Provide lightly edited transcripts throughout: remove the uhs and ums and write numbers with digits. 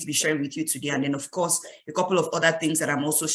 be sharing with you today. And then, of course, a couple of other things that I'm also,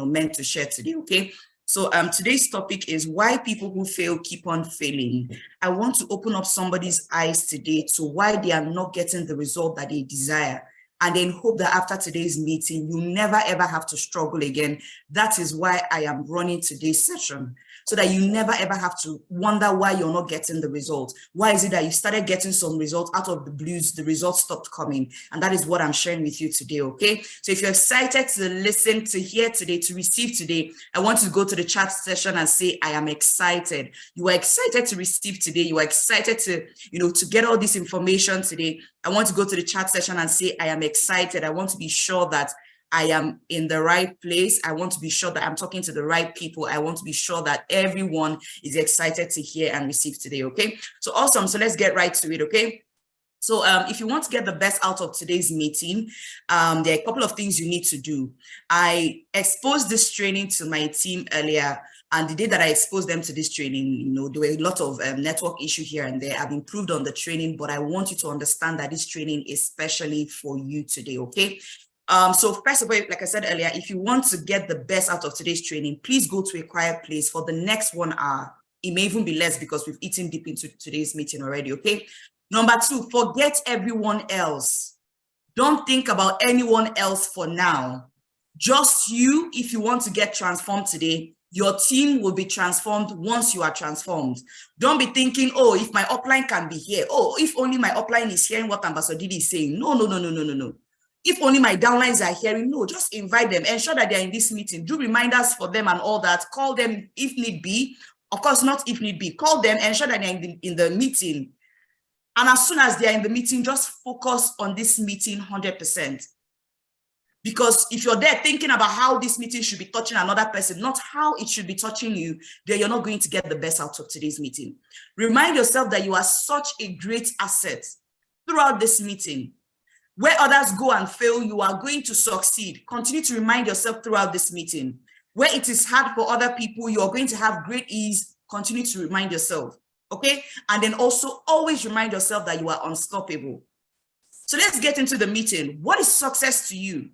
meant to share today, okay? So today's topic is why people who fail keep on failing. I want to open up somebody's eyes today to why they are not getting the result that they desire. And then hope that after today's meeting, you never ever have to struggle again. That is why I am running today's session, so that you never ever have to wonder why you're not getting the result. Why is it that you started getting some results out of the blues, the results stopped coming? And that is what I'm sharing with you today, okay? So if you're excited to listen, to hear today, to receive today, I want you to go to the chat session and say, I am excited. You are excited to receive today. You are excited to, to get all this information today. I want to go to the chat session and say, I am excited. I want to be sure that I am in the right place. I want to be sure that I'm talking to the right people. I want to be sure that everyone is excited to hear and receive today, okay? So awesome, so let's get right to it, okay? So if you want to get the best out of today's meeting, there are a couple of things you need to do. I exposed this training to my team earlier, and the day that I exposed them to this training, there were a lot of network issue here and there. I've improved on the training, but I want you to understand that this training is specially for you today, okay? So first of all, like I said earlier, if you want to get the best out of today's training, please go to a quiet place for the next 1 hour. It may even be less because we've eaten deep into today's meeting already, okay? Number 2, forget everyone else. Don't think about anyone else for now. Just you. If you want to get transformed today, your team will be transformed once you are transformed. Don't be thinking, oh, if my upline can be here, oh, if only my upline is hearing what Ambassador Didi is saying. No. If only my downlines are hearing, no, just invite them. Ensure that they're in this meeting. Do reminders for them and all that. Call them if need be. Of course, not if need be. Call them, ensure that they're in the meeting. And as soon as they're in the meeting, just focus on this meeting 100%. Because if you're there thinking about how this meeting should be touching another person, not how it should be touching you, then you're not going to get the best out of today's meeting. Remind yourself that you are such a great asset throughout this meeting. Where others go and fail, you are going to succeed. Continue to remind yourself throughout this meeting. Where it is hard for other people, you are going to have great ease. Continue to remind yourself, okay? And then also always remind yourself that you are unstoppable. So let's get into the meeting. What is success to you?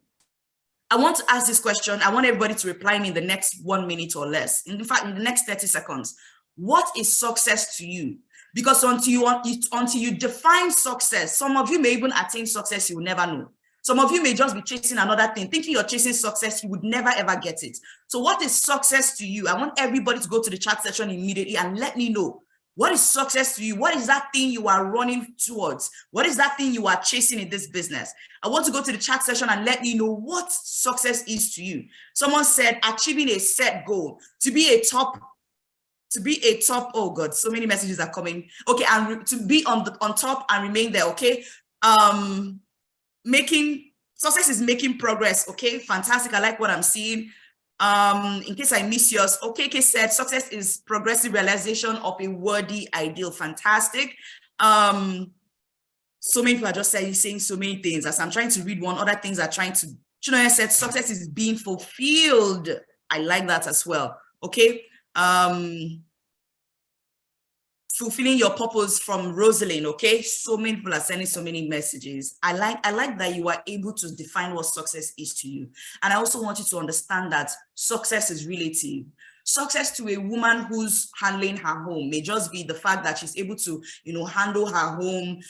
I want to ask this question. I want everybody to reply me in the next 1 minute or less. In fact, in the next 30 seconds. What is success to you? Because until you define success, some of you may even attain success, you will never know. Some of you may just be chasing another thing, thinking you're chasing success, you would never ever get it. So what is success to you? I want everybody to go to the chat section immediately and let me know. What is success to you? What is that thing you are running towards? What is that thing you are chasing in this business? I want to go to the chat session and let me know what success is to you. Someone said achieving a set goal, to be a top, oh God, so many messages are coming. Okay, and to be on top and remain there, okay? Success is making progress, okay? Fantastic, I like what I'm seeing. In case I miss yours, okay, said success is progressive realization of a worthy ideal. Fantastic. So many people are just saying so many things. As I'm trying to read one, other things are trying to, Chinoya said success is being fulfilled. I like that as well, okay? Fulfilling your purpose from Rosalind, okay? So many people are sending so many messages. I like that you are able to define what success is to you. And I also want you to understand that success is relative. Success to a woman who's handling her home may just be the fact that she's able to, handle her home.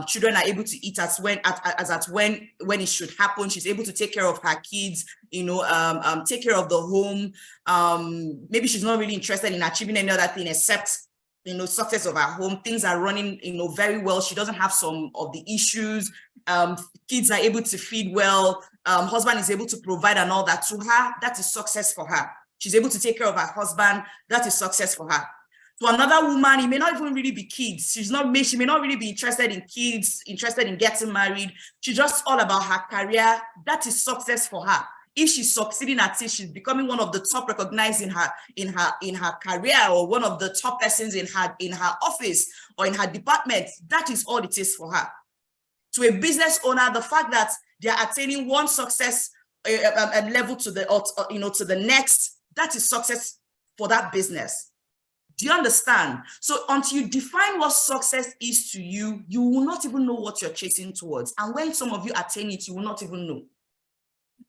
Children are able to eat when it should happen. She's able to take care of her kids, take care of the home. Maybe she's not really interested in achieving any other thing except success of her home. Things are running, very well. She doesn't have some of the issues. Kids are able to feed well. Husband is able to provide and all that. To her, that is success for her. She's able to take care of her husband. That is success for her. To another woman, it may not even really be kids. She may not really be interested in kids, interested in getting married. She's just all about her career. That is success for her. If she's succeeding at it, she's becoming one of the top recognized in her career, or one of the top persons in her office or in her department. That is all it is for her. To a business owner, the fact that they are attaining one success level to the next, that is success for that business. Do you understand? So until you define what success is to you, you will not even know what you're chasing towards. And when some of you attain it, you will not even know.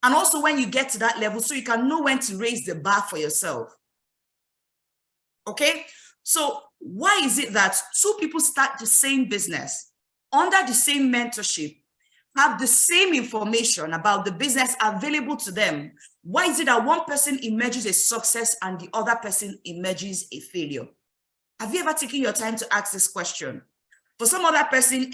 And also when you get to that level, so you can know when to raise the bar for yourself. Okay? So why is it that two people start the same business, under the same mentorship, have the same information about the business available to them? Why is it that one person emerges a success and the other person emerges a failure? Have you ever taken your time to ask this question? For some other person,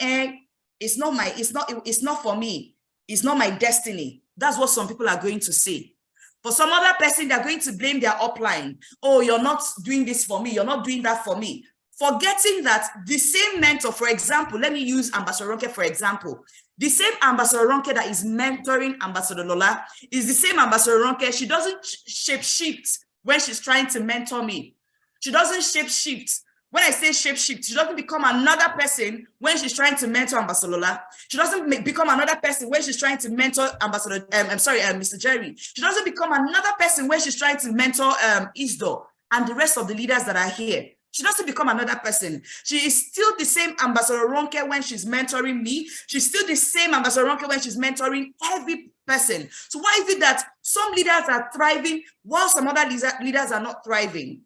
it's not for me. It's not my destiny. That's what some people are going to say. For some other person, they're going to blame their upline. Oh, you're not doing this for me. You're not doing that for me. Forgetting that the same mentor, for example, let me use Ambassador Ronke, for example. The same Ambassador Ronke that is mentoring Ambassador Lola is the same Ambassador Ronke. She doesn't shape shift when she's trying to mentor me. She doesn't shape shift. When I say shape shift, she doesn't become another person when she's trying to mentor Ambassador Lola. She doesn't become another person when she's trying to mentor Mr. Jerry. She doesn't become another person when she's trying to mentor Isdo and the rest of the leaders that are here. She doesn't become another person. She is still the same Ambassador Ronke when she's mentoring me. She's still the same Ambassador Ronke when she's mentoring every person. So why is it that some leaders are thriving while some other leaders are not thriving?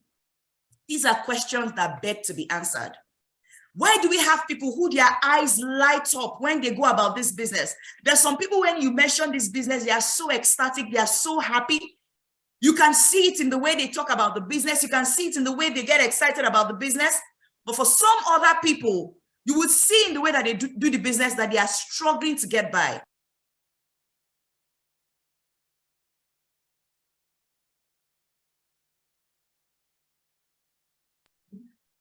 These are questions that beg to be answered. Why do we have people who their eyes light up when they go about this business? There's some people, when you mention this business, they are so ecstatic, they are so happy. You can see it in the way they talk about the business. You can see it in the way they get excited about the business. But for some other people, you would see in the way that they do the business that they are struggling to get by.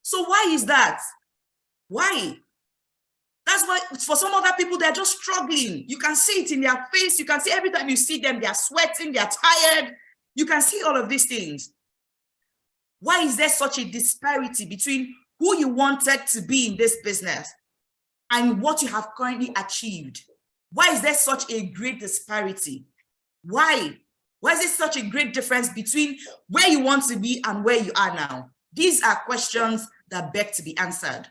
So why is that? Why? That's why for some other people, they're just struggling. You can see it in their face. You can see every time you see them, they're sweating, they're tired. You can see all of these things. Why is there such a disparity between who you wanted to be in this business and what you have currently achieved? Why is there such a great disparity? Why? Why is there such a great difference between where you want to be and where you are now? These are questions that beg to be answered.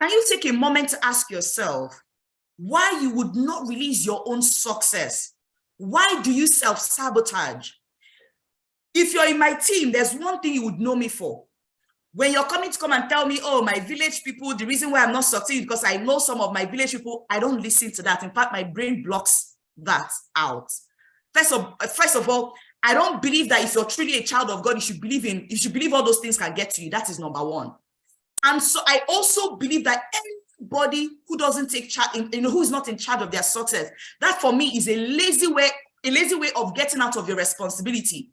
Can you take a moment to ask yourself why you would not release your own success? Why do you self-sabotage? If you're in my team, there's one thing you would know me for. When you're coming to come and tell me, oh, my village people, the reason why I'm not succeeding because I know some of my village people, I don't listen to that. In fact, my brain blocks that out. First of all, I don't believe that if you're truly a child of God, you should believe all those things can get to you. That is number one. And so I also believe that anybody who doesn't take charge, who is not in charge of their success, that for me is a lazy way of getting out of your responsibility.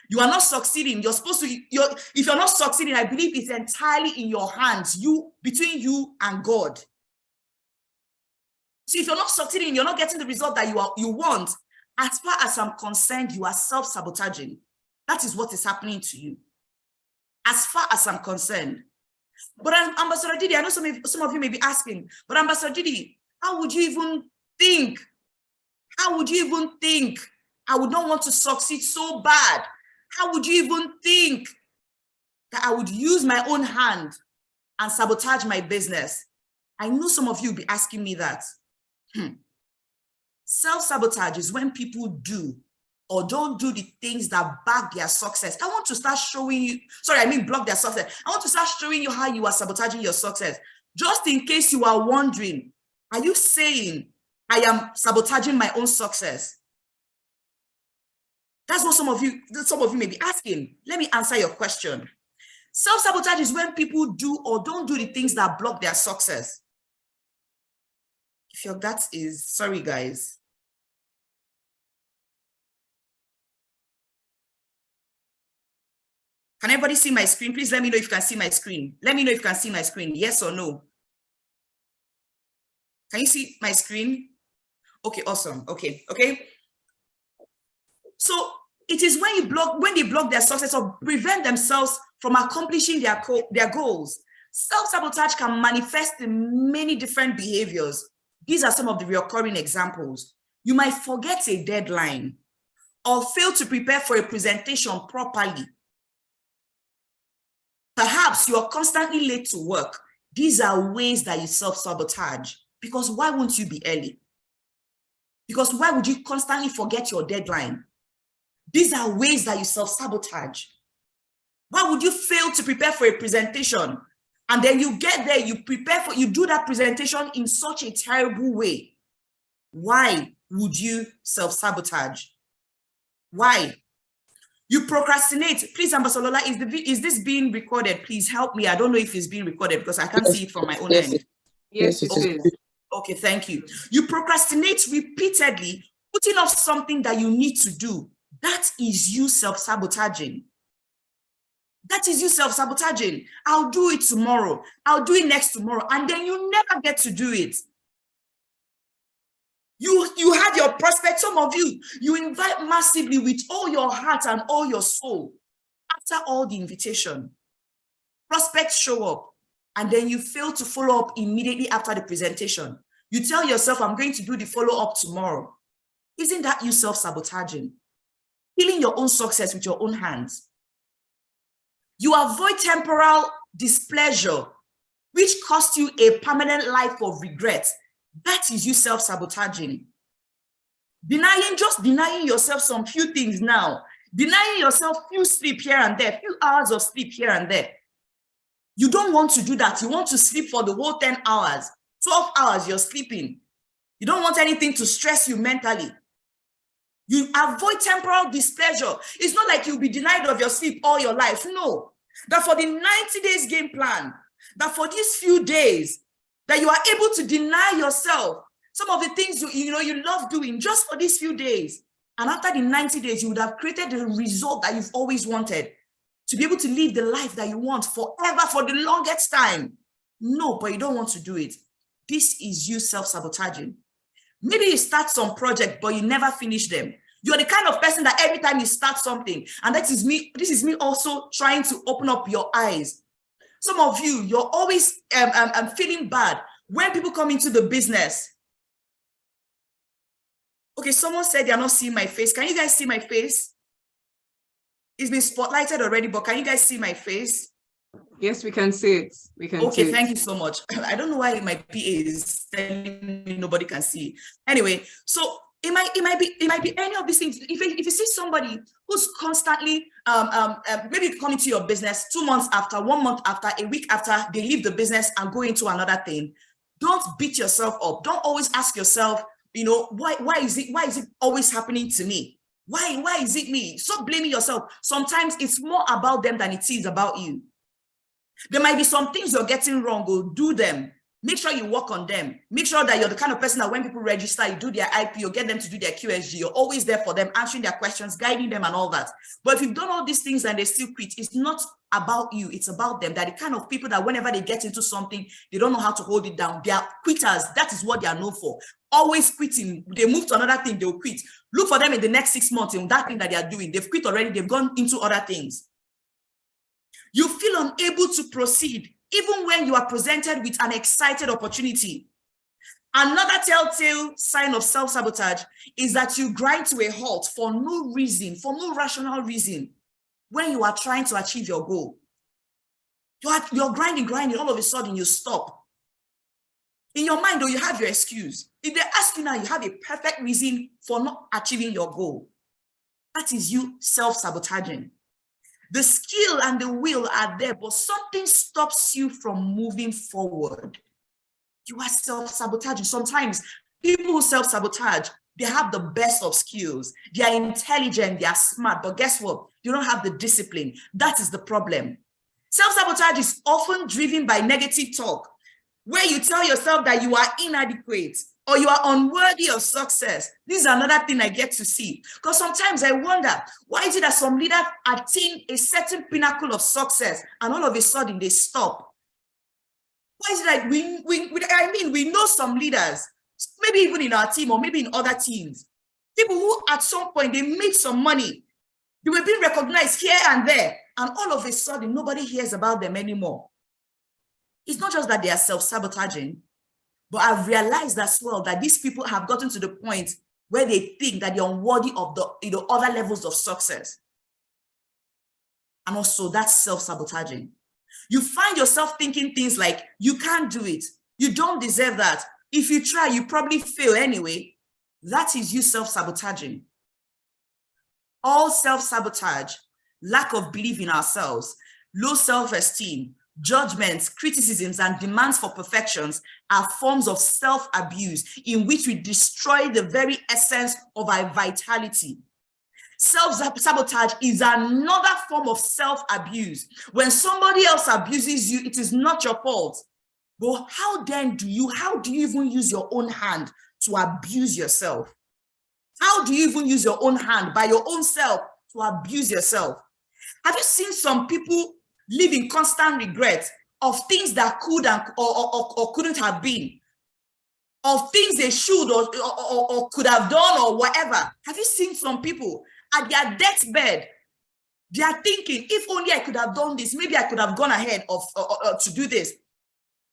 You are not succeeding. You're supposed to, if you're not succeeding, I believe it's entirely in your hands, between you and God. So if you're not succeeding, you're not getting the result that you want, as far as I'm concerned, you are self-sabotaging. That is what is happening to you. As far as I'm concerned. But Ambassador Didi, I know some of you may be asking, but Ambassador Didi, how would you even think? How would you even think I would not want to succeed so bad? How would you even think that I would use my own hand and sabotage my business? I know some of you will be asking me that. Self-sabotage is when people do or don't do the things that back their success. I want to start showing you, block their success. I want to start showing you how you are sabotaging your success. Just in case you are wondering, are you saying I am sabotaging my own success? That's what some of you may be asking. Let me answer your question. Self-sabotage is when people do or don't do the things that block their success. If your gut is, sorry guys. Can everybody see my screen? Please let me know if you can see my screen. Let me know if you can see my screen. Yes or no? Can you see my screen? Okay, awesome. Okay. So it is when they block their success or prevent themselves from accomplishing their goals. Self-sabotage can manifest in many different behaviors. These are some of the recurring examples. You might forget a deadline or fail to prepare for a presentation properly. Perhaps you are constantly late to work. These are ways that you self-sabotage. Because why won't you be early? Because why would you constantly forget your deadline? These are ways that you self-sabotage. Why would you fail to prepare for a presentation? And then you get there, you do that presentation in such a terrible way. Why would you self-sabotage? Why? You procrastinate. Please, Ambassador Lola, is this being recorded? Please help me. I don't know if it's being recorded because I can't see it from my own end. Yes, it is. Okay, thank you. You procrastinate repeatedly, putting off something that you need to do. That is you self-sabotaging. That is you self-sabotaging. I'll do it tomorrow. I'll do it next tomorrow. And then you never get to do it. You have your prospect, some of you invite massively with all your heart and all your soul. After all the invitation, prospects show up, and then you fail to follow up immediately after the presentation. You tell yourself, I'm going to do the follow-up tomorrow. Isn't that you self-sabotaging? Killing your own success with your own hands. You avoid temporal displeasure, which costs you a permanent life of regret. That is you self-sabotaging. Just denying yourself some few things now. Denying yourself few sleep here and there, few hours of sleep here and there. You don't want to do that. You want to sleep for the whole 10 hours, 12 hours you're sleeping. You don't want anything to stress you mentally. You avoid temporal displeasure. It's not like you'll be denied of your sleep all your life. No. That for the 90 days game plan, that for these few days, that you are able to deny yourself some of the things you love doing just for these few days. And after the 90 days, you would have created the result that you've always wanted, to be able to live the life that you want forever, for the longest time. No, but you don't want to do it. This is you self-sabotaging. Maybe you start some project, but you never finish them. You're the kind of person that every time you start something, and this is me also trying to open up your eyes. Some of you, you're always feeling bad when people come into the business. Okay, someone said they're not seeing my face. Can you guys see my face? It's been spotlighted already, but can you guys see my face? Yes, we can see it. We can see Okay, it. thank you so much. I don't know why my PA is telling me nobody can see. Anyway, so it might be any of these things. If you see somebody who's constantly maybe coming to your business 2 months after, 1 month after, a week after they leave the business and go into another thing, don't beat yourself up. Don't always ask yourself, why is it always happening to me? Why is it me? Stop blaming yourself. Sometimes it's more about them than it is about you. There might be some things you're getting wrong. Go do them. Make sure you work on them. Make sure that you're the kind of person that when people register, you do their IPO, get them to do their QSG. You're always there for them, answering their questions, guiding them and all that. But if you've done all these things and they still quit, it's not about you. It's about them. They're the kind of people that whenever they get into something, they don't know how to hold it down. They are quitters. That is what they are known for. Always quitting. They move to another thing, they'll quit. Look for them in the next 6 months in that thing that they are doing. They've quit already. They've gone into other things. You feel unable to proceed even when you are presented with an excited opportunity. Another telltale sign of self-sabotage is that you grind to a halt for no reason, for no rational reason, when you are trying to achieve your goal. You're grinding, all of a sudden you stop. In your mind, though, you have your excuse. If they ask you now, you have a perfect reason for not achieving your goal. That is you self-sabotaging. The skill and the will are there, but something stops you from moving forward. You are self-sabotaging. Sometimes people who self-sabotage, they have the best of skills. They are intelligent, they are smart, but guess what? You don't have the discipline. That is the problem. Self-sabotage is often driven by negative talk, where you tell yourself that you are inadequate or you are unworthy of success. This is another thing I get to see. Because sometimes I wonder, why is it that some leaders attain a certain pinnacle of success and all of a sudden they stop? Why is it like we know some leaders, maybe even in our team or maybe in other teams, people who at some point they made some money, they were being recognized here and there, and all of a sudden nobody hears about them anymore. It's not just that they are self-sabotaging, but I've realized as well that these people have gotten to the point where they think that they're unworthy of the other levels of success. And also that's self-sabotaging. You find yourself thinking things like, you can't do it. You don't deserve that. If you try, you probably fail anyway. That is you self-sabotaging. All self-sabotage, lack of belief in ourselves, low self-esteem, judgments, criticisms, and demands for perfections are forms of self-abuse in which we destroy the very essence of our vitality. Self-sabotage is another form of self-abuse. When somebody else abuses you, it is not your fault. But how do you even use your own hand to abuse yourself? How do you even use your own hand by your own self to abuse yourself? Have you seen some people live in constant regret of things that could or couldn't have been, of things they should or could have done or whatever? Have you seen some people at their deathbed, they are thinking, if only I could have done this, maybe I could have gone ahead of to do this.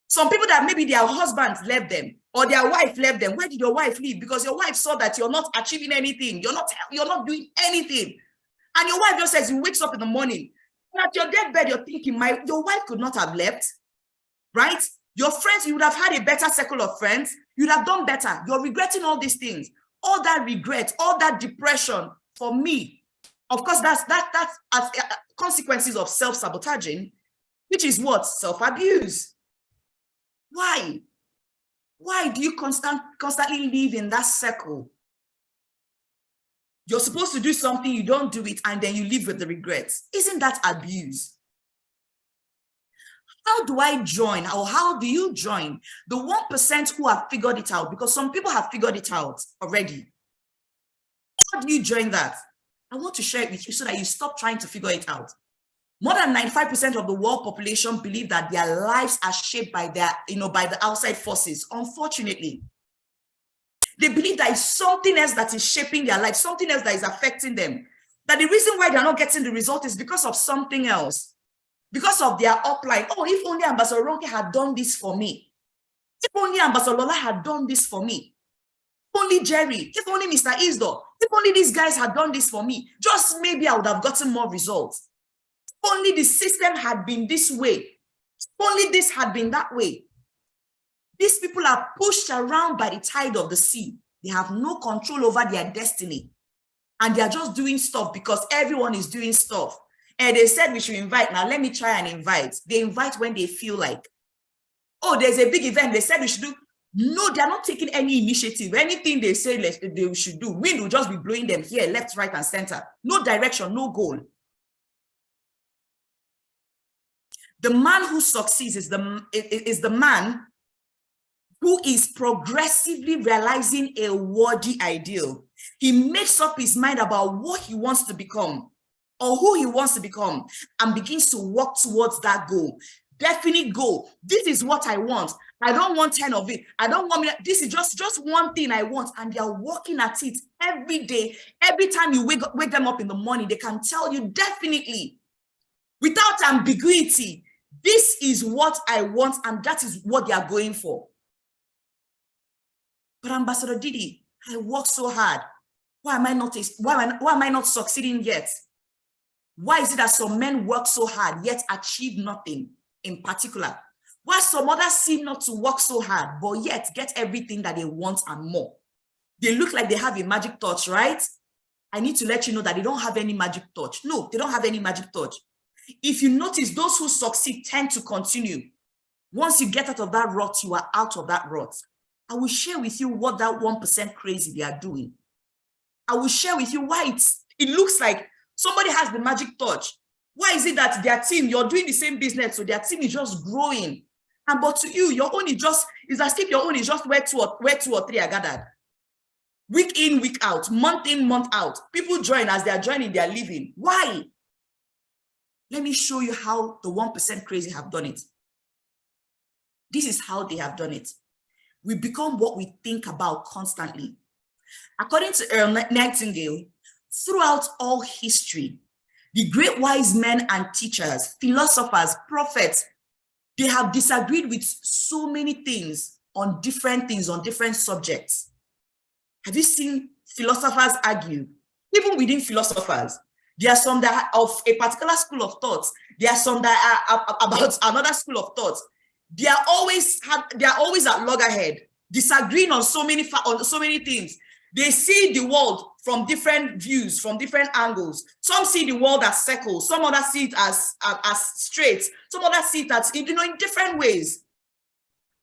Some people that maybe their husband left them or their wife left them. Why did your wife leave? Because your wife saw that you're not achieving anything. You're not doing anything. And your wife just says, you wakes up in the morning, and at your deathbed, you're thinking, your wife could not have left, right? Your friends, you would have had a better circle of friends. You'd have done better. You're regretting all these things. All that regret, all that depression, for me, of course, that's as consequences of self-sabotaging, which is what? Self-abuse. Why? Why do you constantly live in that circle? You're supposed to do something, you don't do it, and then you live with the regrets. Isn't that abuse? How do I join, or how do you join the 1% who have figured it out? Because some people have figured it out already. How do you join that? I want to share it with you so that you stop trying to figure it out. More than 95% of the world population believe that their lives are shaped by by the outside forces. Unfortunately, they believe that it's something else that is shaping their life, something else that is affecting them. That the reason why they're not getting the result is because of something else, because of their upline. Oh, if only Ambassador Ronke had done this for me. If only Ambassador Lola had done this for me. If only Jerry, if only Mr. Isdor, if only these guys had done this for me, just maybe I would have gotten more results. If only the system had been this way. If only this had been that way. These people are pushed around by the tide of the sea. They have no control over their destiny. And they are just doing stuff because everyone is doing stuff. And they said we should invite. Now let me try and invite. They invite when they feel like. Oh, there's a big event. They said we should do. No, they're not taking any initiative. Anything they say they should do, wind will just be blowing them here, left, right, and center. No direction, no goal. The man who succeeds is the man who is progressively realizing a worthy ideal. He makes up his mind about what he wants to become or who he wants to become and begins to work towards that goal. Definite goal. This is what I want. I don't want 10 of it. I don't want, this is just one thing I want. And they are working at it every day. Every time you wake them up in the morning, they can tell you definitely, without ambiguity, this is what I want and that is what they are going for. But Ambassador Didi, I work so hard. Why am I not succeeding yet? Why is it that some men work so hard yet achieve nothing in particular? Why some others seem not to work so hard, but yet get everything that they want and more? They look like they have a magic touch, right? I need to let you know that they don't have any magic touch. No, they don't have any magic touch. If you notice, those who succeed tend to continue. Once you get out of that rut, you are out of that rut. I will share with you what that 1% crazy they are doing. I will share with you why it looks like somebody has the magic touch. Why is it that their team, you're doing the same business, so their team is just growing? And but to you, your own is as if your own is just where two or three are gathered. Week in, week out, month in, month out. People join as they are joining, they are leaving. Why? Let me show you how the 1% crazy have done it. This is how they have done it. We become what we think about constantly. According to Earl Nightingale, throughout all history, the great wise men and teachers, philosophers, prophets, they have disagreed with so many things on different subjects. Have you seen philosophers argue? Even within philosophers, There are some that are of a particular school of thought. There are some that are about another school of thought. They are always at loggerhead, disagreeing on so many things. They see the world from different views, from different angles. Some see the world as circles, some others see it as straight, some others see it as, in different ways.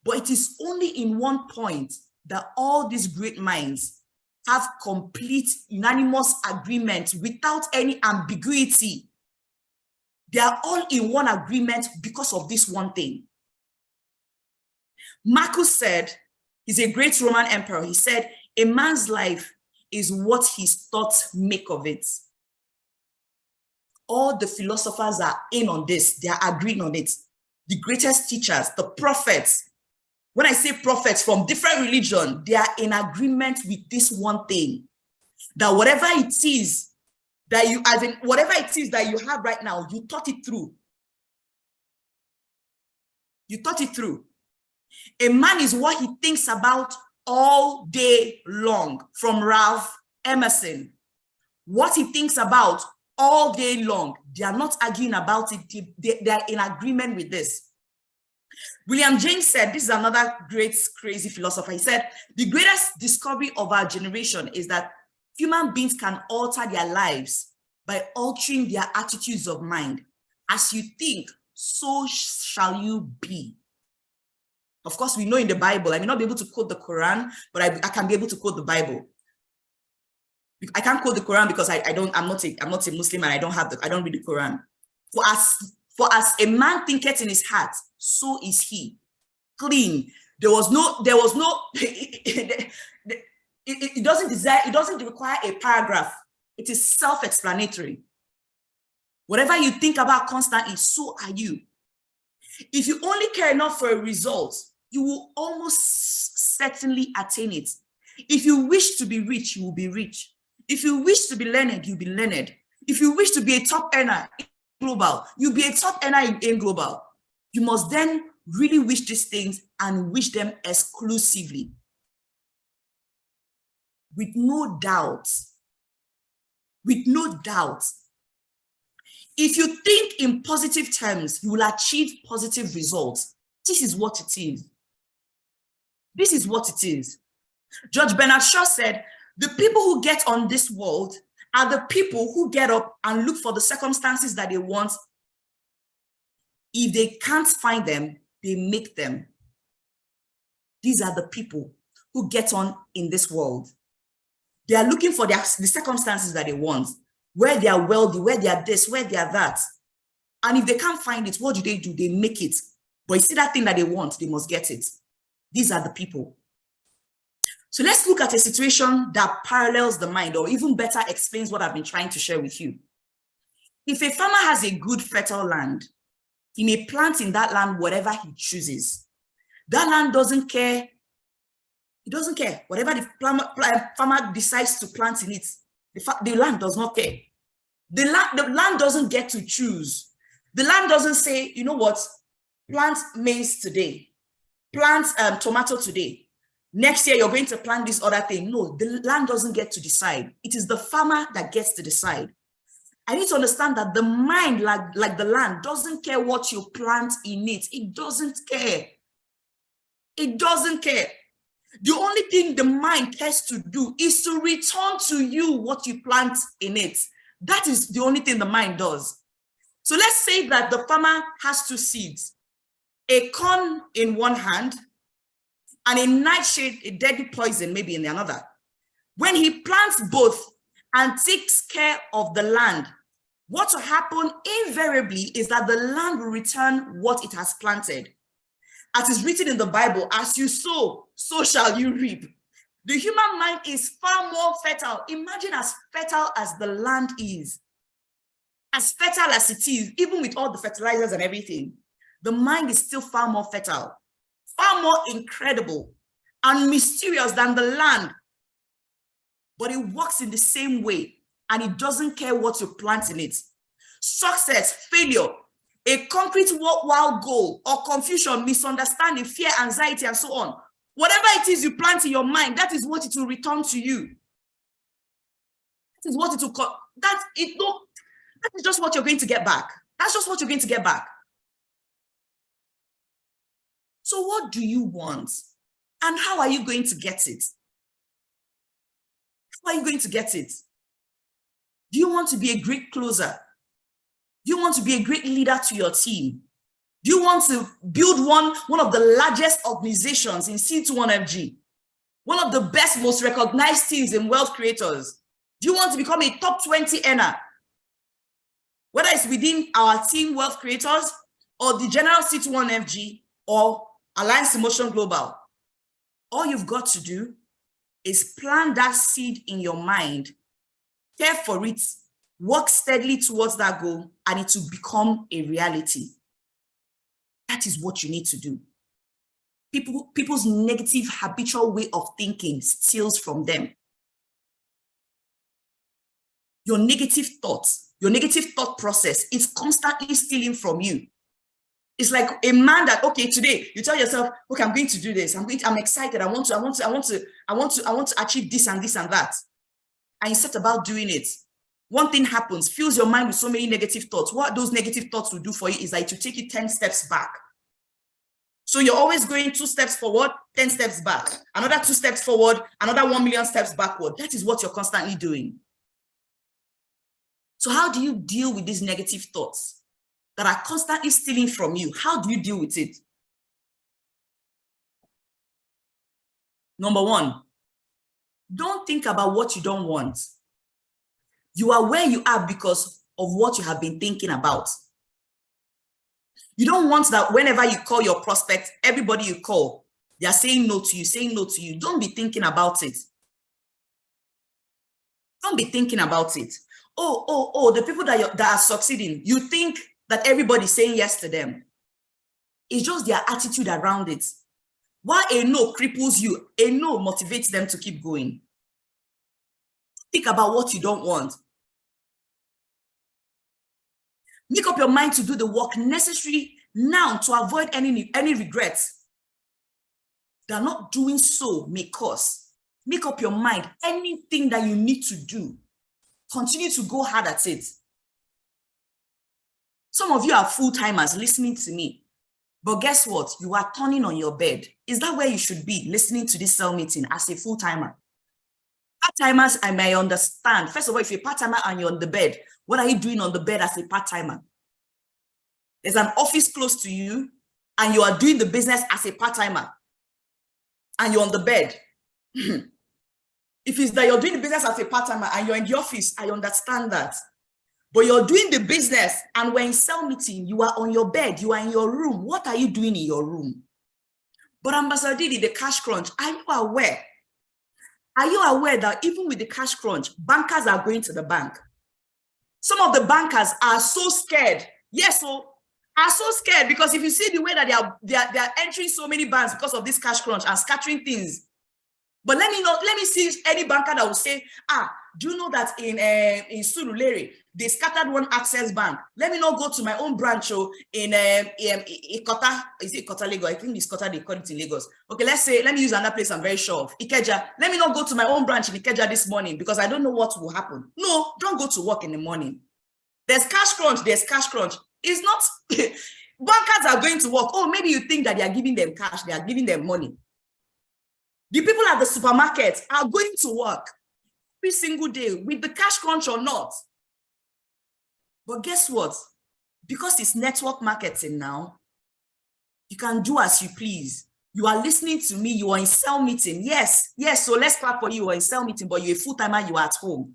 But it is only in one point that all these great minds have complete unanimous agreement without any ambiguity. They are all in one agreement because of this one thing. Marcus said, he's a great Roman emperor, he said, a man's life is what his thoughts make of it. All the philosophers are in on this, they are agreeing on it. The greatest teachers, the prophets, when I say prophets from different religion, they are in agreement with this one thing, that whatever it is that you, whatever it is that you have right now, you thought it through. You thought it through. A man is what he thinks about all day long, from Ralph Emerson. What he thinks about all day long. They are not arguing about it. They are in agreement with this. William James said, this is another great, crazy philosopher. He said, the greatest discovery of our generation is that human beings can alter their lives by altering their attitudes of mind. As you think, so shall you be. Of course, we know in the Bible, I may not be able to quote the Quran, but I can be able to quote the Bible. I can't quote the Quran because I'm not a Muslim and I don't read the Quran. For as a man thinketh in his heart, so is he. Clean. There was no, it doesn't require a paragraph. It is self-explanatory. Whatever you think about constantly, so are you. If you only care enough for a result, you will almost certainly attain it. If you wish to be rich, you will be rich. If you wish to be learned, you'll be learned. If you wish to be a top earner in global, you'll be a top earner in global. You must then really wish these things and wish them exclusively. With no doubt. With no doubt. If you think in positive terms, you will achieve positive results. This is what it is. This is what it is. George Bernard Shaw said, the people who get on this world are the people who get up and look for the circumstances that they want. If they can't find them, they make them. These are the people who get on in this world. They are looking for the circumstances that they want, where they are wealthy, where they are this, where they are that. And if they can't find it, what do? They make it. But you see that thing that they want, they must get it. These are the people. So let's look at a situation that parallels the mind, or even better explains what I've been trying to share with you. If a farmer has a good fertile land, he may plant in that land whatever he chooses. That land doesn't care. He doesn't care. Whatever the farmer decides to plant in it, the land does not care. The land doesn't get to choose. The land doesn't say, you know what, plant maize today, plant tomato today. Next year, you're going to plant this other thing. No, the land doesn't get to decide. It is the farmer that gets to decide. I need to understand that the mind, like the land, doesn't care what you plant in it. It doesn't care. It doesn't care. The only thing the mind cares to do is to return to you what you plant in it. That is the only thing the mind does. So let's say that the farmer has two seeds, a corn in one hand and a nightshade, a deadly poison maybe in the another. When he plants both and takes care of the land, what will happen invariably is that the land will return what it has planted. As is written in the Bible, as you sow, so shall you reap. The human mind is far more fertile. Imagine as fertile as the land is. As fertile as it is, even with all the fertilizers and everything, the mind is still far more fertile, far more incredible and mysterious than the land. But it works in the same way, and it doesn't care what you plant in it. Success, failure, a concrete wild goal, or confusion, misunderstanding, fear, anxiety, and so on. Whatever it is you plant in your mind, that is what it will return to you. That is what it will That is just what you're going to get back. That's just what you're going to get back. So what do you want? And how are you going to get it? How are you going to get it? Do you want to be a great closer? Do you want to be a great leader to your team? Do you want to build one of the largest organizations in C21FG? One of the best, most recognized teams in wealth creators? Do you want to become a top 20 earner? Whether it's within our team wealth creators or the general C21FG or Alliance Emotion Global, all you've got to do is plant that seed in your mind, care for it, work steadily towards that goal, and it will become a reality. That is what you need to do. People's negative habitual way of thinking steals from them. Your negative thoughts, your negative thought process is constantly stealing from you. It's like a man that, okay, today you tell yourself, okay, I'm going to do this. I'm excited. I want to achieve this and this and that. And you set about doing it. One thing happens, fills your mind with so many negative thoughts. What those negative thoughts will do for you is that it will take you 10 steps back. So you're always going 2 steps forward, 10 steps back, another 2 steps forward, another 1 million steps backward. That is what you're constantly doing. So how do you deal with these negative thoughts that are constantly stealing from you? How do you deal with it? Number 1, don't think about what you don't want. You are where you are because of what you have been thinking about. You don't want that whenever you call your prospect, everybody you call, they are saying no to you, saying no to you. Don't be thinking about it. Don't be thinking about it. Oh, the people that are succeeding, you think that everybody's saying yes to them. It's just their attitude around it. Why a no cripples you, a no motivates them to keep going. Think about what you don't want. Make up your mind to do the work necessary now to avoid any regrets that not doing so may cause. Make up your mind, anything that you need to do, continue to go hard at it. Some of you are full-timers listening to me, but guess what? You are turning on your bed. Is that where you should be, listening to this cell meeting as a full-timer? Part-timers, I may understand. First of all, if you're a part-timer and you're on the bed, what are you doing on the bed as a part-timer? There's an office close to you and you are doing the business as a part-timer and you're on the bed. If it's that you're doing the business as a part-timer and you're in the office, I understand that. But you're doing the business and we're in cell meeting, you are on your bed, you are in your room. What are you doing in your room? But Ambassador Didi, the cash crunch, are you aware? Are you aware that even with the cash crunch, bankers are going to the bank? Some of the bankers are so scared. Yes, so are so scared because if you see the way that they are entering so many banks because of this cash crunch and scattering things. But let me see any banker that will say, do you know that in Surulere, they scattered one Access Bank? Let me not go to my own branch in Ikota. Is it Ikota, Lagos? I think it's Ikota, they call it in Lagos. Okay, let me use another place I'm very sure of. Ikeja. Let me not go to my own branch in Ikeja this morning because I don't know what will happen. No, don't go to work in the morning. There's cash crunch, there's cash crunch. It's not, bankers are going to work. Oh, maybe you think that they are giving them cash, they are giving them money. The people at the supermarket are going to work every single day with the cash crunch or not. But guess what? Because it's network marketing now, you can do as you please. You are listening to me, you are in cell meeting. Yes, so let's clap for you, you are in cell meeting, but you're a full-timer, you are at home.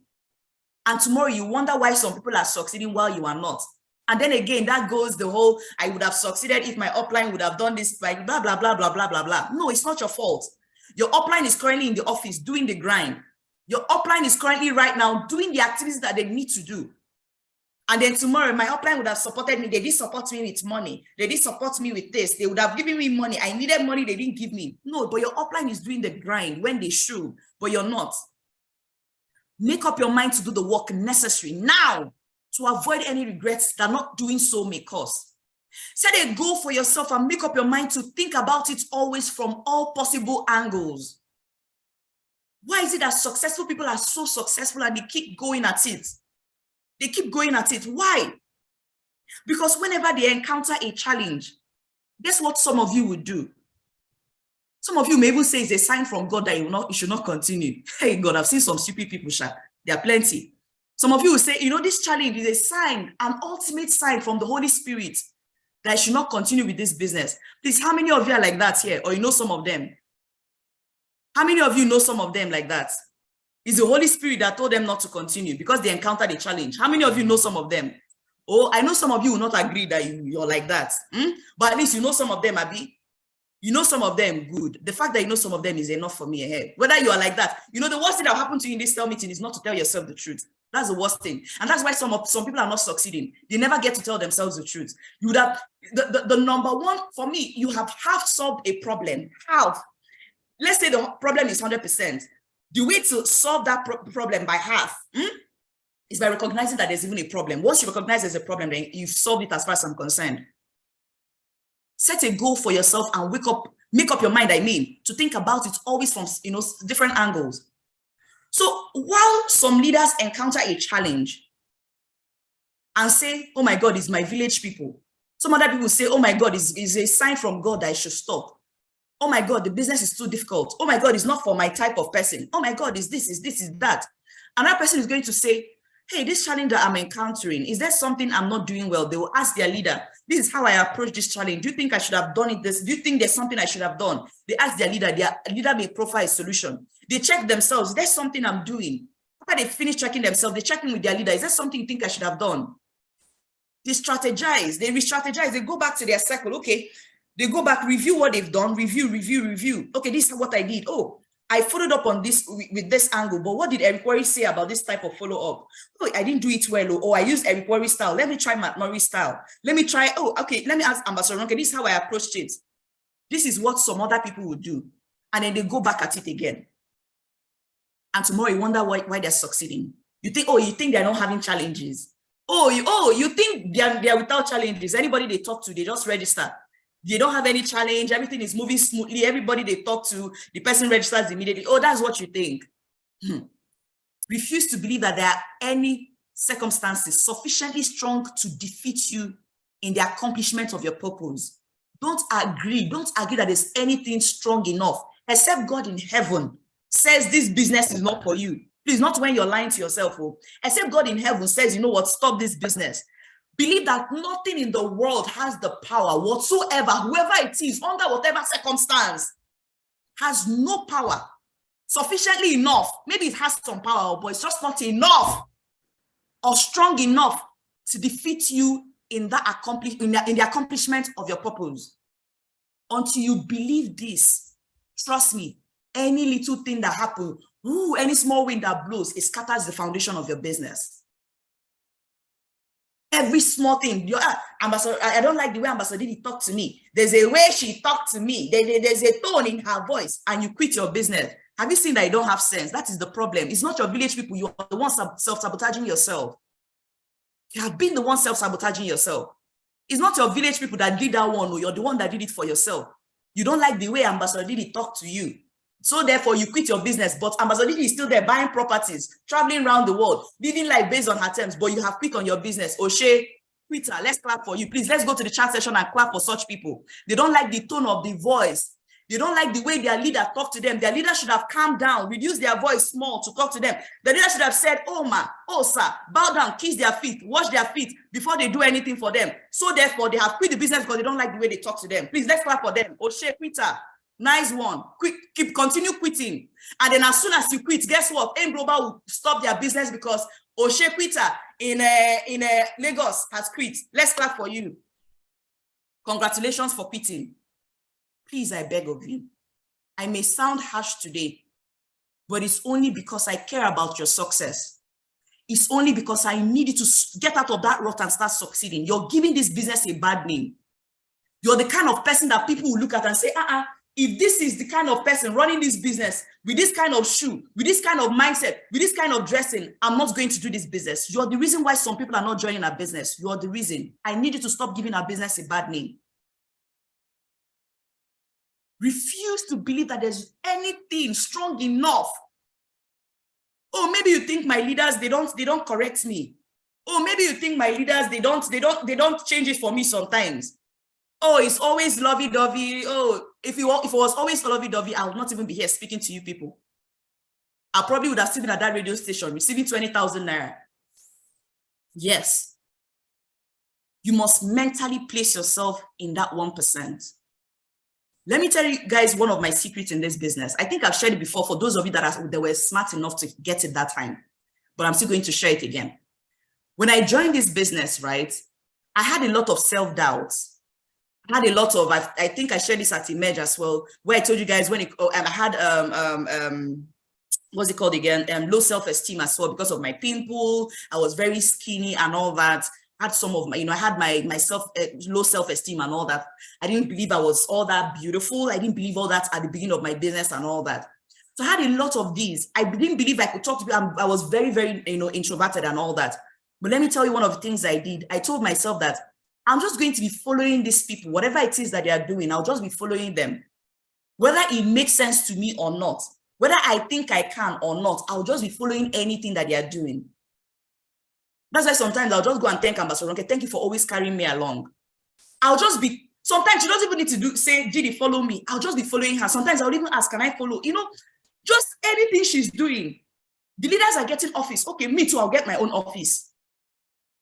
And tomorrow you wonder why some people are succeeding while you are not. And then again, that goes the whole, I would have succeeded if my upline would have done this, like blah, blah, blah, blah, blah, blah, blah. No, it's not your fault. Your upline is currently in the office doing the grind. Your upline is currently right now doing the activities that they need to do. And then tomorrow, my upline would have supported me. They did support me with money. They did support me with this. They would have given me money. I needed money. They didn't give me. No, but your upline is doing the grind when they should, but you're not. Make up your mind to do the work necessary now to avoid any regrets that not doing so may cause. Set a goal for yourself and make up your mind to think about it always from all possible angles. Why is it that successful people are so successful and they keep going at it? They keep going at it. Why? Because whenever they encounter a challenge, guess what some of you would do? Some of you may even say it's a sign from God that you should not continue. Hey, God, I've seen some stupid people, Sha. There are plenty. Some of you will say, this challenge is a sign, an ultimate sign from the Holy Spirit that I should not continue with this business. Please, how many of you are like that here? Or you know some of them? How many of you know some of them like that? It's the Holy Spirit that told them not to continue because they encountered a challenge. How many of you know some of them? Oh, I know some of you will not agree that you're like that. But at least you know some of them, Abby. You know some of them, good. The fact that you know some of them is enough for me ahead. Whether you are like that, the worst thing that will happen to you in this cell meeting is not to tell yourself the truth. That's the worst thing. And that's why some people are not succeeding. They never get to tell themselves the truth. You would have, the number one, for me, you have half solved a problem. Half. Let's say the problem is 100%. The way to solve that problem by half is by recognizing that there's even a problem. Once you recognize there's a problem, then you've solved it as far as I'm concerned. Set a goal for yourself and make up your mind, to think about it always from, different angles. So while some leaders encounter a challenge and say, oh my God, it's my village people. Some other people say, oh my God, it's a sign from God that I should stop. Oh my God, the business is too difficult. Oh my God, it's not for my type of person. Oh my God, is this, is that. Another person is going to say, hey, this challenge that I'm encountering, is there something I'm not doing well? They will ask their leader, this is how I approach this challenge. Do you think I should have done it this? Do you think there's something I should have done? They ask their leader may profile a solution. They check themselves, is there something I'm doing? After they finish checking themselves, they check in with their leader, is there something you think I should have done? They strategize, they re-strategize, they go back to their circle, okay. They go back, review what they've done, review. Okay, this is what I did. Oh, I followed up on this with this angle, but what did Eric Worre say about this type of follow-up? Oh, I didn't do it well. Oh, I used Eric Worre style. Let me try Matt Murray style. Let me try, let me ask Ambassador. Okay, this is how I approached it. This is what some other people would do. And then they go back at it again. And tomorrow you wonder why they're succeeding. You think they're not having challenges. You think they're without challenges. Anybody they talk to, they just register. They don't have any challenge. Everything is moving smoothly. Everybody they talk to, the person registers immediately. Oh, that's what you think. Refuse to believe that there are any circumstances sufficiently strong to defeat you in the accomplishment of your purpose. Don't agree that there's anything strong enough, except God in heaven says this business is not for you. Please, not when you're lying to yourself. Except God in heaven says, you know what, stop this business. Believe that nothing in the world has the power whatsoever, whoever it is, under whatever circumstance, has no power sufficiently enough. Maybe it has some power, but it's just not enough or strong enough to defeat you in the accomplishment of your purpose. Until you believe this, trust me, any little thing that happens, any small wind that blows, it scatters the foundation of your business. Every small thing. Ambassador, I don't like the way Ambassador Didi talked to me. There's a way she talked to me. There's a tone in her voice, and you quit your business. Have you seen that you don't have sense? That is the problem. It's not your village people. You are the one self-sabotaging yourself. You have been the one self-sabotaging yourself. It's not your village people that did that one, or you're the one that did it for yourself. You don't like the way Ambassador Didi talked to you. So therefore, you quit your business, but Ambassador Didi is still there buying properties, traveling around the world, living life based on her terms, but you have quit on your business. Oshay, quitter, let's clap for you. Please, let's go to the chat session and clap for such people. They don't like the tone of the voice. They don't like the way their leader talked to them. Their leader should have calmed down, reduced their voice small to talk to them. The leader should have said, oh ma, oh sir, bow down, kiss their feet, wash their feet before they do anything for them. So therefore, they have quit the business because they don't like the way they talk to them. Please, let's clap for them. Oshay, quitter. Nice one. Continue quitting. And then as soon as you quit, guess what? AIM Global will stop their business because Oshay Quitter in Lagos has quit. Let's clap for you. Congratulations for quitting. Please, I beg of you. I may sound harsh today, but it's only because I care about your success. It's only because I need you to get out of that rut and start succeeding. You're giving this business a bad name. You're the kind of person that people will look at and say, if this is the kind of person running this business with this kind of shoe, with this kind of mindset, with this kind of dressing, I'm not going to do this business. You're the reason why some people are not joining our business. You're the reason. I need you to stop giving our business a bad name. Refuse to believe that there's anything strong enough. Oh, maybe you think my leaders, they don't correct me. Oh, maybe you think my leaders, they don't change it for me sometimes. Oh, it's always lovey-dovey. Oh, if it was always lovey-dovey, I would not even be here speaking to you people. I probably would have still been at that radio station receiving 20,000 naira. Yes. You must mentally place yourself in that 1%. Let me tell you guys one of my secrets in this business. I think I've shared it before for those of you that were smart enough to get it that time, but I'm still going to share it again. When I joined this business, right, I had a lot of self-doubts. I had a lot of, I think I shared this at Emerge as well, where I told you guys when I had, what's it called again? Low self-esteem as well because of my pimple. I was very skinny and all that. I had some of my, I had my low self-esteem and all that. I didn't believe I was all that beautiful. I didn't believe all that at the beginning of my business and all that. So I had a lot of these. I didn't believe I could talk to people. I was very, very, introverted and all that. But let me tell you one of the things I did. I told myself that I'm just going to be following these people, whatever it is that they are doing, I'll just be following them. Whether it makes sense to me or not, whether I think I can or not, I'll just be following anything that they are doing. That's why sometimes I'll just go and thank Ambassador. Okay, thank you for always carrying me along. I'll just be, sometimes you don't even need to say, Didi, follow me. I'll just be following her. Sometimes I'll even ask, can I follow? Just anything she's doing. The leaders are getting office. Okay, me too, I'll get my own office.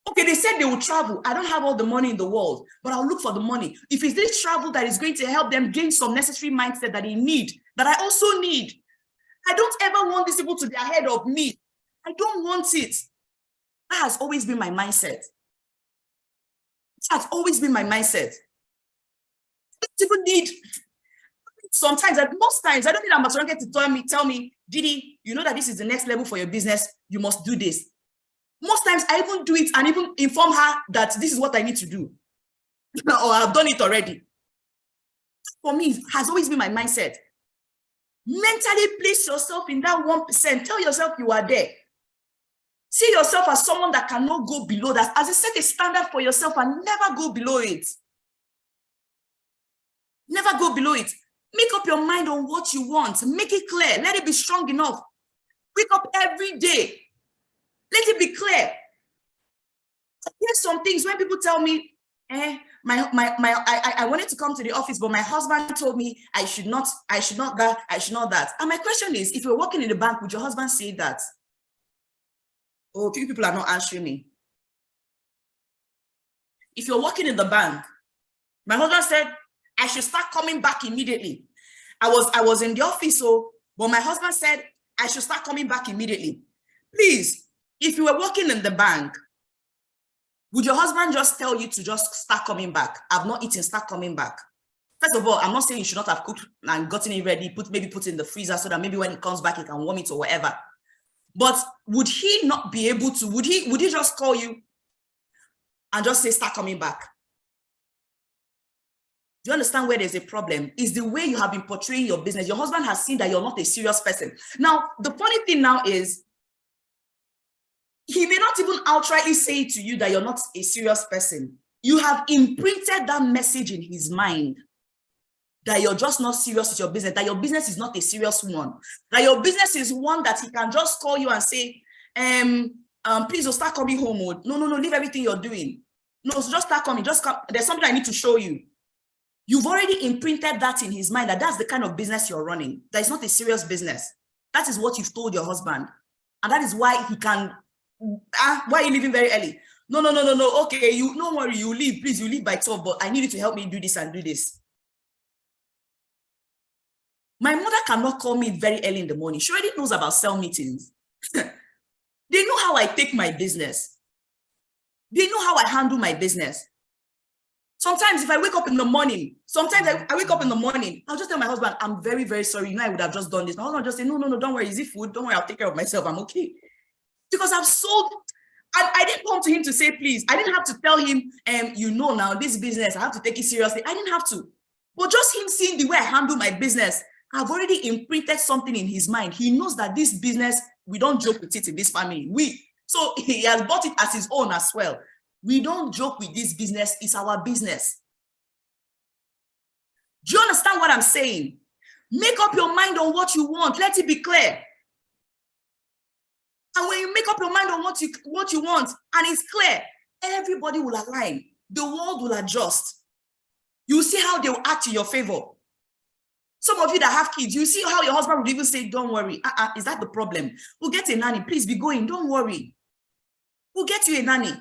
Okay, they said they will travel. I don't have all the money in the world, but I'll look for the money. If it's this travel that is going to help them gain some necessary mindset that they need, that I also need. I don't ever want these people to be ahead of me. I don't want it. That has always been my mindset. That's always been my mindset. I don't even need, sometimes, most times, I don't need Ambassador to tell me, Didi, you know that this is the next level for your business. You must do this. Most times I even do it and even inform her that this is what I need to do. Or I've done it already. For me, it has always been my mindset. Mentally place yourself in that 1%. Tell yourself you are there. See yourself as someone that cannot go below that. As you set a standard for yourself and never go below it. Never go below it. Make up your mind on what you want. Make it clear. Let it be strong enough. Wake up every day. Let it be clear. Here's some things when people tell me, I wanted to come to the office, but my husband told me I should not that. And my question is, if you're working in the bank, would your husband say that? Oh, people are not answering me. If you're working in the bank, my husband said I should start coming back immediately. I was in the office, but my husband said I should start coming back immediately. Please, if you were working in the bank, would your husband just tell you to just start coming back? I've not eaten, start coming back. First of all, I'm not saying you should not have cooked and gotten it ready, maybe put it in the freezer so that maybe when he comes back, he can warm it or whatever. But would he not be able to, would he just call you and just say, start coming back? Do you understand where there's a problem? Is the way you have been portraying your business. Your husband has seen that you're not a serious person. Now, the funny thing now is, he may not even outrightly say to you that you're not a serious person. You have imprinted that message in his mind that you're just not serious with your business, that your business is not a serious one, that your business is one that he can just call you and say, please start coming home. No, leave everything you're doing. No, so just start coming, just come. There's something I need to show you. You've already imprinted that in his mind, that that's the kind of business you're running. That is not a serious business. That is what you've told your husband. And that is why he can, why are you leaving very early? No. Okay, don't worry, you leave, please, you leave by 12, but I need you to help me do this and do this. My mother cannot call me very early in the morning. She already knows about cell meetings. They know how I take my business. They know how I handle my business. Sometimes if I wake up in the morning, I wake up in the morning, I'll just tell my husband, I'm very, very sorry. I would have just done this. My husband will just say, no, don't worry. Is it food? Don't worry, I'll take care of myself. I'm okay. Because I've sold, I didn't come to him to say, please. I didn't have to tell him, now this business, I have to take it seriously. I didn't have to. But just him seeing the way I handle my business, I've already imprinted something in his mind. He knows that this business, we don't joke with it in this family. So he has bought it as his own as well. We don't joke with this business. It's our business. Do you understand what I'm saying? Make up your mind on what you want. Let it be clear. And when you make make up your mind on what you want, and it's clear, everybody will align. The world will adjust. You see how they will act in your favor. Some of you that have kids, you see how your husband would even say, don't worry. Is that the problem? We'll get a nanny. Please be going. Don't worry. We'll get you a nanny.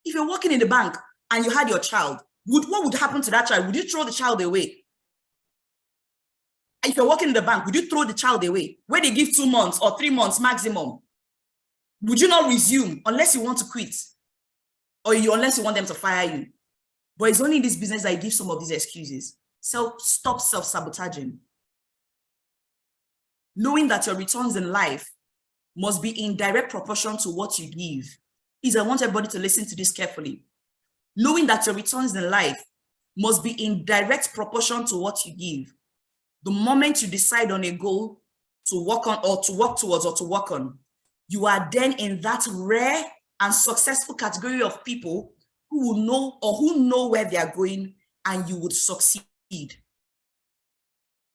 If you're working in the bank and you had your child, what would happen to that child? Would you throw the child away? If you're working in the bank, would you throw the child away? Where they give 2 months or 3 months maximum, would you not resume unless you want to quit? Or unless you want them to fire you? But it's only in this business that I give some of these excuses. So stop self-sabotaging. Knowing that your returns in life must be in direct proportion to what you give. Please, I want everybody to listen to this carefully. Knowing that your returns in life must be in direct proportion to what you give. The moment you decide on a goal to work on, or to work towards, or to work on, you are then in that rare and successful category of people who will know, or who know where they are going, and you would succeed.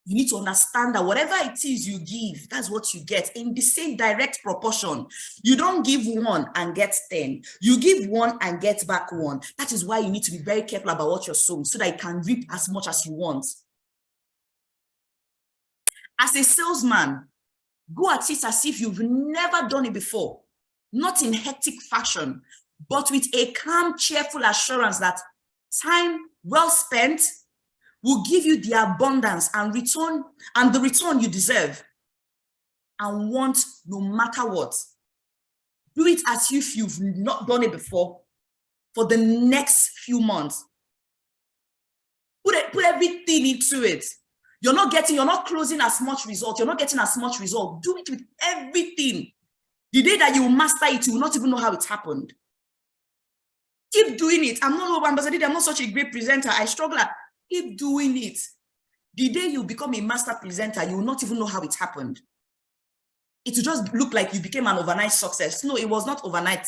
You need to understand that whatever it is you give, that's what you get in the same direct proportion. You don't give 1 and get 10. You give 1 and get back 1. That is why you need to be very careful about what you're sowing, so that you can reap as much as you want. As a salesman, go at it as if you've never done it before, not in hectic fashion, but with a calm, cheerful assurance that time well spent will give you the abundance and return, and the return you deserve and want, no matter what. Do it as if you've not done it before for the next few months. Put everything into it. You're not closing as much result. You're not getting as much result. Do it with everything. The day that you master it, you will not even know how it happened. Keep doing it. I'm not such a great presenter. I struggle. Keep doing it. The day you become a master presenter, you will not even know how it happened. It will just look like you became an overnight success. No, it was not overnight.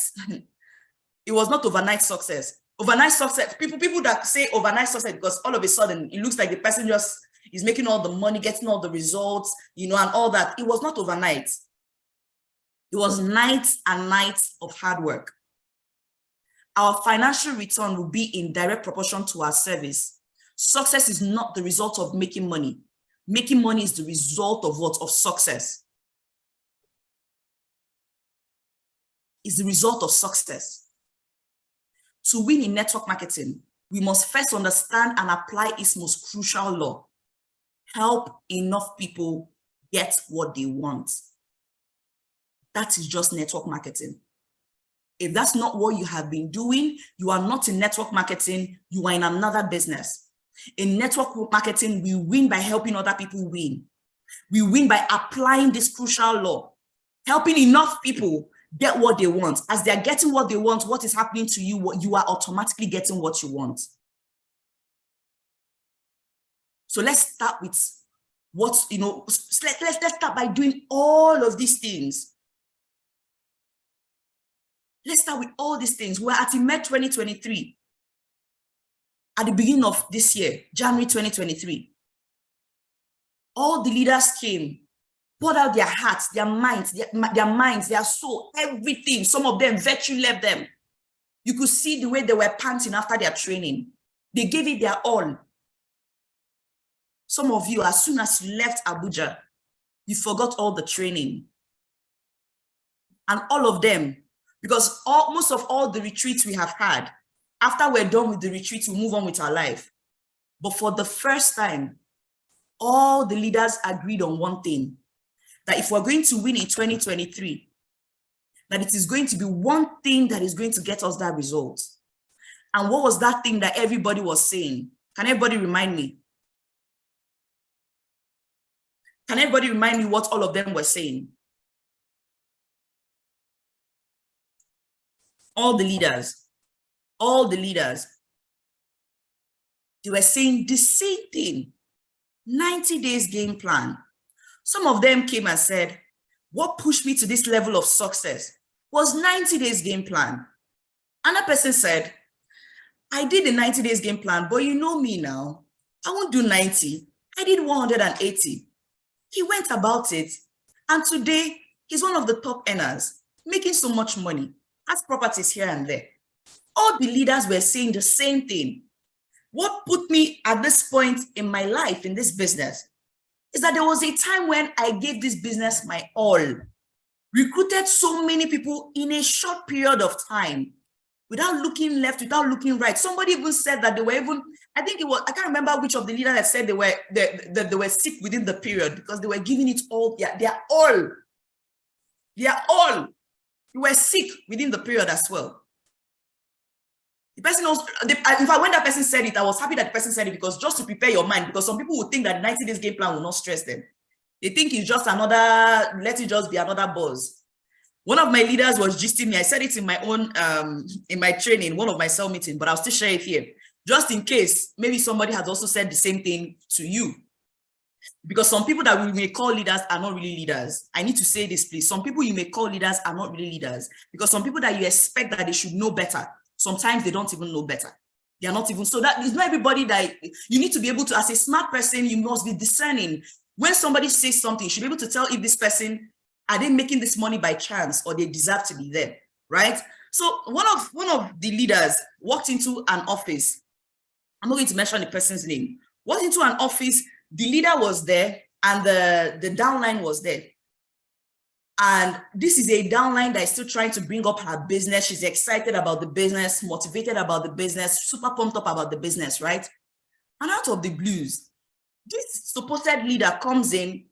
It was not overnight success. Overnight success, people that say overnight success because all of a sudden it looks like the person just is making all the money, getting all the results, and all that. It was not overnight. It was nights and nights of hard work. Our financial return will be in direct proportion to our service. Success is not the result of making money. Making money is the result of what? Of success. It's the result of success. To win in network marketing, we must first understand and apply its most crucial law. Help enough people get what they want. That is just network marketing. If that's not what you have been doing, you are not in network marketing, you are in another business. In network marketing, we win by helping other people win. We win by applying this crucial law, helping enough people get what they want. As they're getting what they want, what is happening to you? You are automatically getting what you want. So let's start with let's start by doing all of these things. Let's start with all these things. We're at May 2023. At the beginning of this year, January 2023. All the leaders came, poured out their hearts, their minds, their soul, everything. Some of them, virtue left them. You could see the way they were panting after their training. They gave it their all. Some of you, as soon as you left Abuja, you forgot all the training. And all of them, because most of all the retreats we have had, after we're done with the retreats, we move on with our life. But for the first time, all the leaders agreed on one thing, that if we're going to win in 2023, that it is going to be one thing that is going to get us that result. And what was that thing that everybody was saying? Can everybody remind me? Can everybody remind me what all of them were saying? All the leaders, they were saying the same thing, 90 days game plan. Some of them came and said, what pushed me to this level of success was 90 days game plan. Another person said, I did the 90 days game plan, but you know me now, I won't do 90. I did 180. He went about it, and today he's one of the top earners, making so much money, has properties here and there. All the leaders were saying the same thing. What put me at this point in my life, in this business, is that there was a time when I gave this business my all, recruited so many people in a short period of time, without looking left, without looking right. Somebody even said that they were even, I think it was, I can't remember which of the leaders that said they were sick within the period because they were giving it all, their all. Their all. They were sick within the period as well. The person also, in fact, when that person said it, I was happy that the person said it because just to prepare your mind, because some people would think that 90 days game plan will not stress them. They think it's just another, let it just be another buzz. One of my leaders was gisting me. I said it in my own, in my training, one of my cell meetings, but I'll still share it here. Just in case, maybe somebody has also said the same thing to you. Because some people that we may call leaders are not really leaders. I need to say this, please. Some people you may call leaders are not really leaders. Because some people that you expect that they should know better, sometimes they don't even know better. They are not even, so that is not everybody that you need to be able to, as a smart person, you must be discerning. When somebody says something, you should be able to tell if this person, are they making this money by chance or they deserve to be there, right? So one of the leaders walked into an office. I'm not going to mention the person's name. Walked into an office, the leader was there and the downline was there. And this is a downline that is still trying to bring up her business. She's excited about the business, motivated about the business, super pumped up about the business, right? And out of the blues, this supposed leader comes in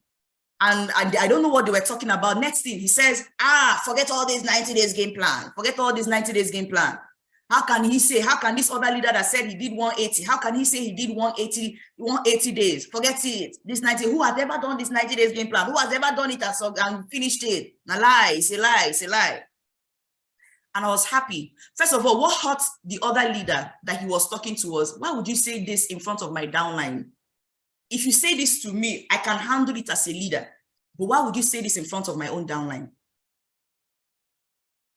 and I don't know what they were talking about. Next thing, he says, forget all this 90 days game plan. Forget all this 90 days game plan. How can he say, how can this other leader that said he did 180, how can he say he did 180 days? Forget it. This 90, who has ever done this 90 days game plan? Who has ever done it and finished it? A lie, it's a lie, it's a lie. And I was happy. First of all, what hurt the other leader that he was talking to was, why would you say this in front of my downline? If you say this to me, I can handle it as a leader. But why would you say this in front of my own downline?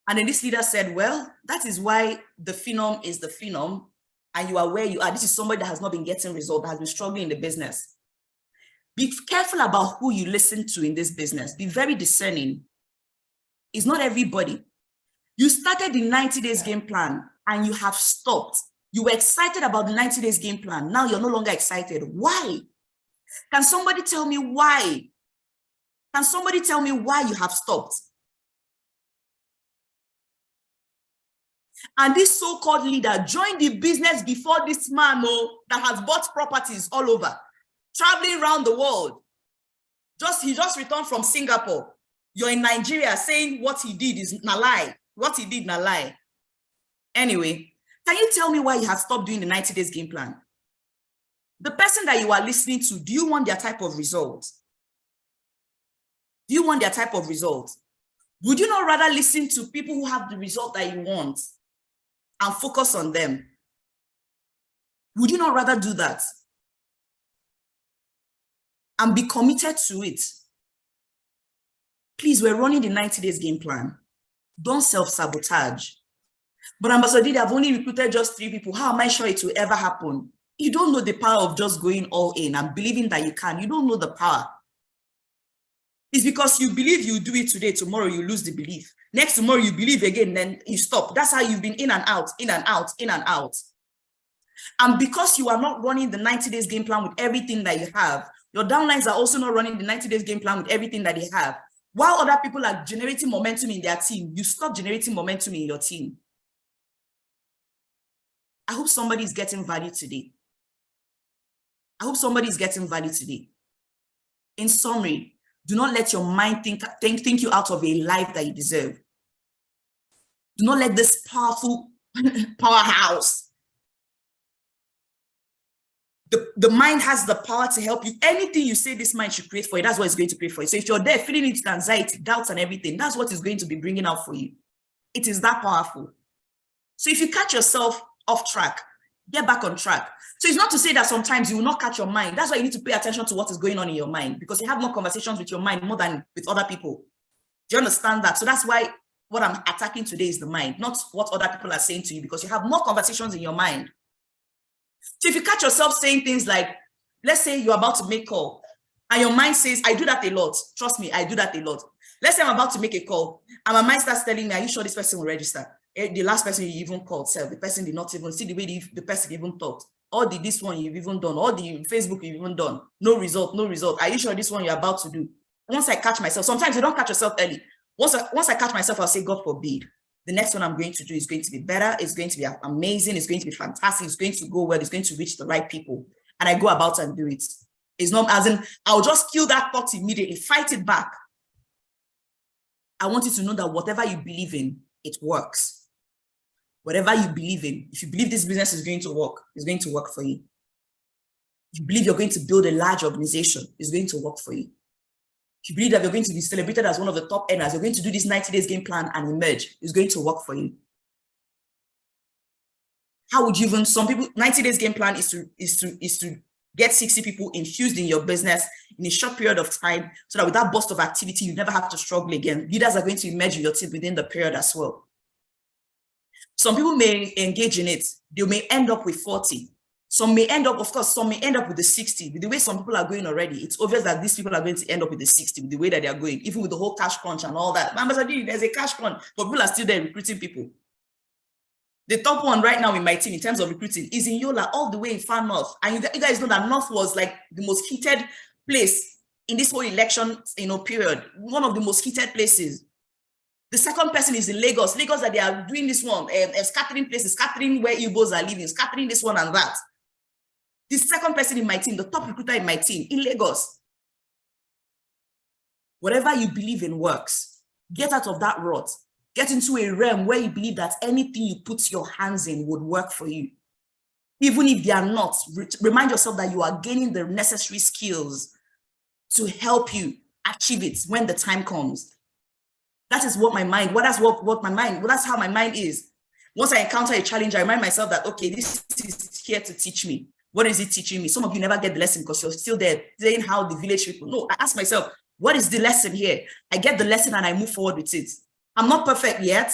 And then this leader said, well, that is why the phenom is the phenom, and you are where you are. This is somebody that has not been getting results, that has been struggling in the business. Be careful about who you listen to in this business. Be very discerning. It's not everybody. You started the 90 days game plan and you have stopped. You were excited about the 90 days game plan. Now you're no longer excited. Why? Can somebody tell me why? Can somebody tell me why you have stopped? And this so-called leader joined the business before this man that has bought properties all over, traveling around the world. He just returned from Singapore. You're in Nigeria saying what he did is a lie. What he did, a lie. Anyway, can you tell me why you have stopped doing the 90 days game plan? The person that you are listening to, do you want their type of result? Do you want their type of result? Would you not rather listen to people who have the result that you want and focus on them? Would you not rather do that and be committed to it? Please, we're running the 90 days game plan. Don't self-sabotage. But Ambassador Didi, I've only recruited just 3 people. How am I sure it will ever happen? You don't know the power of just going all in and believing that you can. You don't know the power. It's because you believe you do it today, tomorrow you lose the belief. Next tomorrow you believe again, then you stop. That's how you've been in and out, in and out, in and out. And because you are not running the 90 days game plan with everything that you have, your downlines are also not running the 90 days game plan with everything that they have. While other people are generating momentum in their team, you stop generating momentum in your team. I hope somebody is getting value today. I hope somebody is getting value today. In summary, do not let your mind think you out of a life that you deserve. Do not let this powerful powerhouse. The mind has the power to help you. Anything you say this mind should create for you, that's what it's going to create for you. So if you're there feeling it, anxiety, doubts and everything, that's what it's going to be bringing out for you. It is that powerful. So if you catch yourself off track, get back on track. So it's not to say that sometimes you will not catch your mind. That's why you need to pay attention to what is going on in your mind, because you have more conversations with your mind more than with other people. Do you understand that? So that's why what I'm attacking today is the mind, not what other people are saying to you, because you have more conversations in your mind. So if you catch yourself saying things like, let's say you're about to make call And your mind says, I do that a lot. Trust me, I do that a lot. Let's say I'm about to make a call, and my mind starts telling me, are you sure this person will register? The last person you even called, the person did not even see the way the person even talked. Or this one you've even done, or the Facebook you've even done. No result, no result. Are you sure this one you're about to do? Once I catch myself, sometimes you don't catch yourself early. Once I catch myself, I'll say, God forbid. The next one I'm going to do is going to be better. It's going to be amazing. It's going to be fantastic. It's going to go well. It's going to reach the right people. And I go about and do it. It's not as in, I'll just kill that thought immediately, fight it back. I want you to know that whatever you believe in, it works. Whatever you believe in, if you believe this business is going to work, it's going to work for you. If you believe you're going to build a large organization, it's going to work for you. If you believe that you're going to be celebrated as one of the top earners, you're going to do this 90 days game plan and emerge, it's going to work for you. How would you even, some people, 90 days game plan is to get 60 people infused in your business in a short period of time, so that with that burst of activity, you never have to struggle again. Leaders are going to emerge in your team within the period as well. Some people may engage in it. They may end up with 40. Some may end up, of course, some may end up with the 60. With the way some people are going already, it's obvious that these people are going to end up with the 60 with the way that they are going, even with the whole cash crunch and all that. There's a cash crunch, but people are still there recruiting people. The top one right now in my team in terms of recruiting is in Yola, all the way in far north. And you guys know that north was like the most heated place in this whole election, period. One of the most heated places. The second person is in Lagos. Lagos, that they are doing this one, scattering places, scattering where Igbos are living, scattering this one and that. The second person in my team, the top recruiter in my team, in Lagos. Whatever you believe in works. Get out of that rut. Get into a realm where you believe that anything you put your hands in would work for you. Even if they are not, remind yourself that you are gaining the necessary skills to help you achieve it when the time comes. That is what my mind, that's how my mind is. Once I encounter a challenge, I remind myself that, okay, this is here to teach me. What is it teaching me? Some of you never get the lesson because you're still there saying how the village people. No, I ask myself, what is the lesson here? I get the lesson and I move forward with it. I'm not perfect yet.